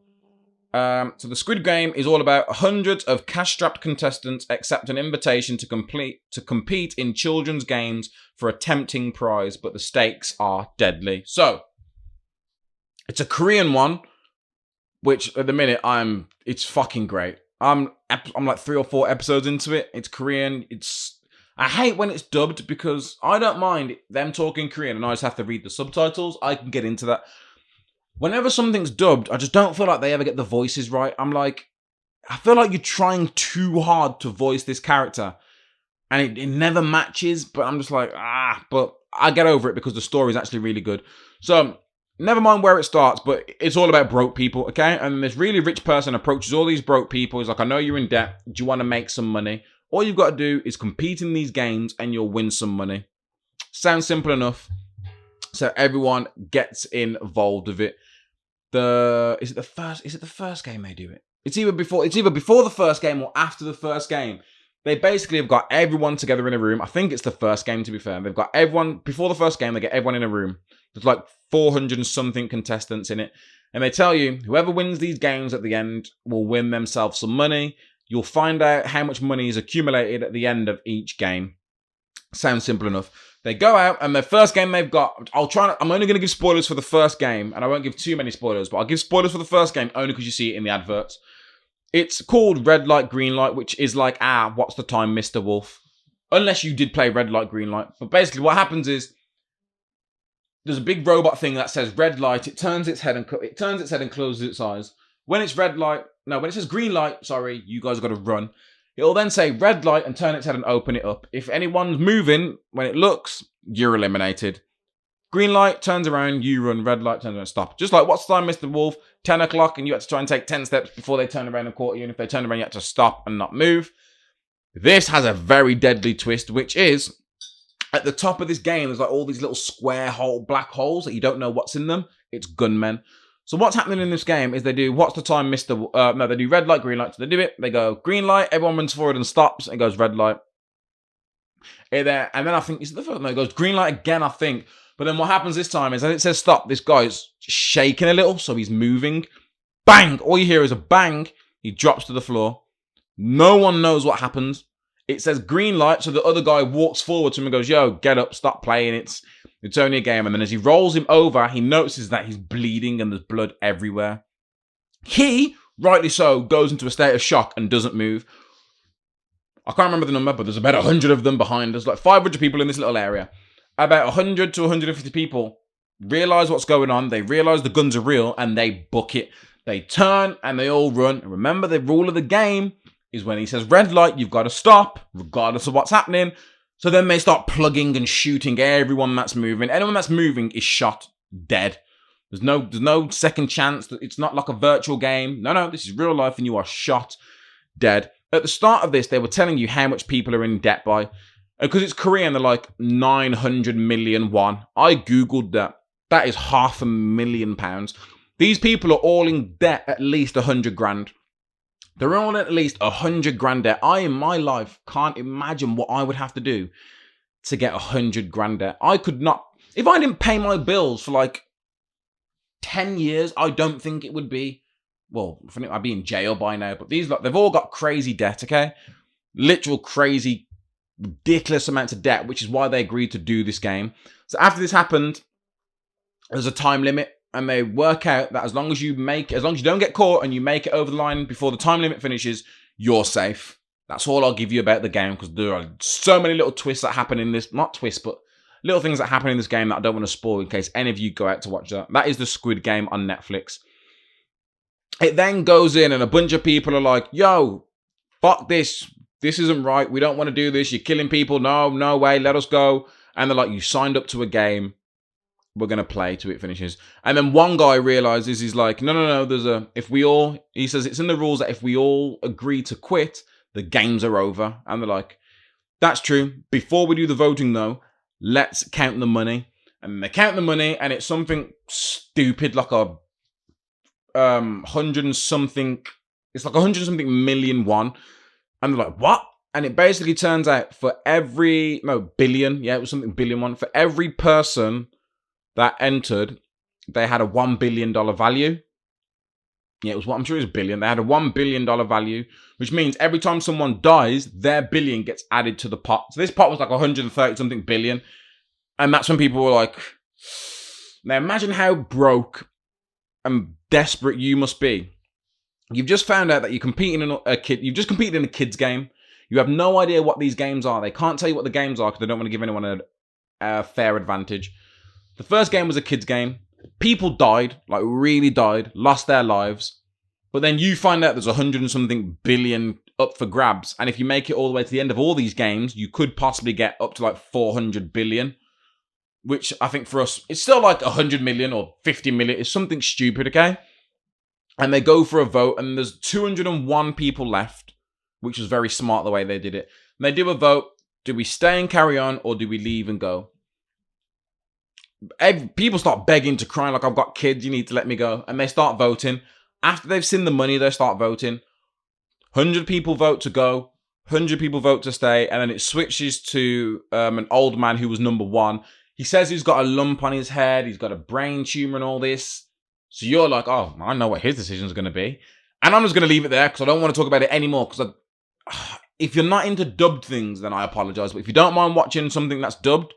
So the Squid Game is all about hundreds of cash-strapped contestants accept an invitation to compete in children's games for a tempting prize, but the stakes are deadly. So it's a Korean one, which at the minute it's fucking great. I'm like 3 or 4 episodes into it. It's Korean. I hate when it's dubbed because I don't mind them talking Korean and I just have to read the subtitles. I can get into that. Whenever something's dubbed, I just don't feel like they ever get the voices right. I feel like you're trying too hard to voice this character and it never matches, but I'm just like, but I get over it because the story is actually really good. So never mind where it starts, but it's all about broke people, okay? And this really rich person approaches all these broke people. He's like, I know you're in debt. Do you want to make some money? All you've got to do is compete in these games and you'll win some money. Sounds simple enough. So everyone gets involved with it. Is it the first game they do it? It's either before the first game or after the first game. They basically have got everyone together in a room. I think it's the first game, to be fair. They've got everyone before the first game. They get everyone in a room. There's like 400 and something contestants in it. And they tell you, whoever wins these games at the end will win themselves some money. You'll find out how much money is accumulated at the end of each game. Sounds simple enough. They go out and the first game they've got, I'm only going to give spoilers for the first game and I won't give too many spoilers, but I'll give spoilers for the first game only because you see it in the adverts. It's called Red Light, Green Light, which is like, what's the time, Mr. Wolf? Unless you did play Red Light, Green Light. But basically what happens is there's a big robot thing that says red light. It turns its head and closes its eyes. When it says green light, sorry, you guys got to run. It'll then say red light and turn its head and open it up. If anyone's moving, when it looks, you're eliminated. Green light turns around, you run. Red light turns around, stop. Just like, what's the time, Mr. Wolf? 10 o'clock, and you had to try and take 10 steps before they turn around and caught you. And if they turn around, you had to stop and not move. This has a very deadly twist, which is, at the top of this game, there's like all these little square black holes that you don't know what's in them. It's gunmen. So what's happening in this game is they do, what's the time, Mr. They do red light, green light. So they do it. They go green light. Everyone runs forward and stops. And it goes red light. And then I think, is it the first? No, it goes green light again, I think. But then what happens this time is, as it says stop, this guy's shaking a little. So he's moving. Bang. All you hear is a bang. He drops to the floor. No one knows what happens. It says green light. So the other guy walks forward to him and goes, yo, get up, stop playing. It's only a game. And then as he rolls him over, he notices that he's bleeding and there's blood everywhere. He, rightly so, goes into a state of shock and doesn't move. I can't remember the number, but there's about 100 of them behind us. Like 500 people in this little area. About 100 to 150 people realize what's going on. They realize the guns are real and they book it. They turn and they all run. And remember, the rule of the game is when he says red light, you've got to stop, regardless of what's happening. So then they start plugging and shooting everyone that's moving. Anyone that's moving is shot dead. There's no second chance. It's not like a virtual game. No, this is real life and you are shot dead. At the start of this, they were telling you how much people are in debt by. Because it's Korean, they're like 900 million won. I Googled that. That is £500,000. These people are all in debt at least 100 grand. They're all at least 100 grand debt. I, in my life, can't imagine what I would have to do to get 100 grand debt. I could not. If I didn't pay my bills for like 10 years, I don't think it would be. Well, I'd be in jail by now. But they've all got crazy debt, okay? Literal crazy ridiculous amounts of debt, which is why they agreed to do this game. So after this happened, there's a time limit, and they work out that as long as you don't get caught and you make it over the line before the time limit finishes, you're safe. That's all I'll give you about the game, because there are so many little twists that happen in this, not twists, but little things that happen in this game that I don't want to spoil in case any of you go out to watch that. That is the Squid Game on Netflix. It then goes in and a bunch of people are like, yo, fuck this. This isn't right. We don't want to do this. You're killing people. No way. Let us go. And they're like, you signed up to a game. We're going to play till it finishes. And then one guy realizes, he's like, no, he says it's in the rules that if we all agree to quit, the games are over. And they're like, that's true. Before we do the voting though, let's count the money. And they count the money and it's something stupid, like a 100 and something million won. And they're like, what? And it basically turns out billion. Yeah, it was something billion one. For every person that entered, they had a $1 billion value. Yeah, I'm sure it was a billion. They had a $1 billion value, which means every time someone dies, their billion gets added to the pot. So this pot was like 130 something billion. And that's when people were like, now imagine how broke and desperate you must be. You've just found out that you've just competed in a kid's game. You have no idea what these games are. They can't tell you what the games are because they don't want to give anyone a fair advantage. The first game was a kid's game. People died, like really died, lost their lives. But then you find out there's 100 and something billion up for grabs. And if you make it all the way to the end of all these games, you could possibly get up to like 400 billion. Which I think for us, it's still like 100 million or 50 million. It's something stupid, okay? And they go for a vote and there's 201 people left, which was very smart the way they did it. And they do a vote. Do we stay and carry on or do we leave and go? People start begging to cry like, I've got kids, you need to let me go. And they start voting. After they've seen the money, they start voting. 100 people vote to go. 100 people vote to stay. And then it switches to an old man who was number one. He says he's got a lump on his head. He's got a brain tumor and all this. So you're like, oh, I know what his decision is going to be. And I'm just going to leave it there because I don't want to talk about it anymore. Because if you're not into dubbed things, then I apologize. But if you don't mind watching something that's dubbed,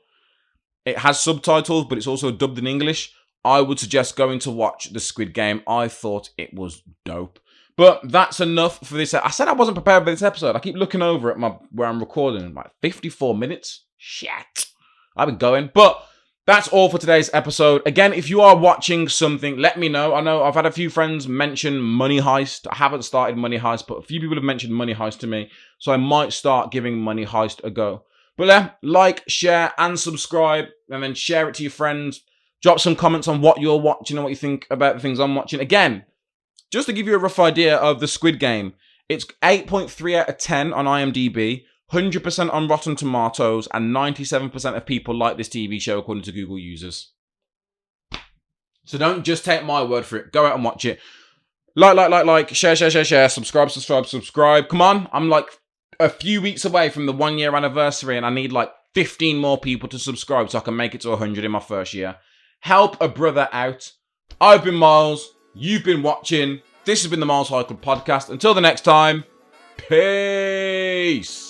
it has subtitles, but it's also dubbed in English. I would suggest going to watch the Squid Game. I thought it was dope. But that's enough for this. I said I wasn't prepared for this episode. I keep looking over at where I'm recording. Like 54 minutes. Shit. I've been going. But that's all for today's episode. Again, if you are watching something, let me know. I know I've had a few friends mention Money Heist. I haven't started Money Heist, but a few people have mentioned Money Heist to me. So I might start giving Money Heist a go. But yeah, like, share, and subscribe, and then share it to your friends. Drop some comments on what you're watching and what you think about the things I'm watching. Again, just to give you a rough idea of the Squid Game, it's 8.3 out of 10 on IMDb, 100% on Rotten Tomatoes, and 97% of people like this TV show according to Google users. So don't just take my word for it. Go out and watch it. Like, share, subscribe. Come on, I'm like a few weeks away from the 1 year anniversary and I need like 15 more people to subscribe so I can make it to 100 in my first year. Help a brother out. I've been Miles. You've been watching. This has been the Miles High Club Podcast. Until the next time, peace.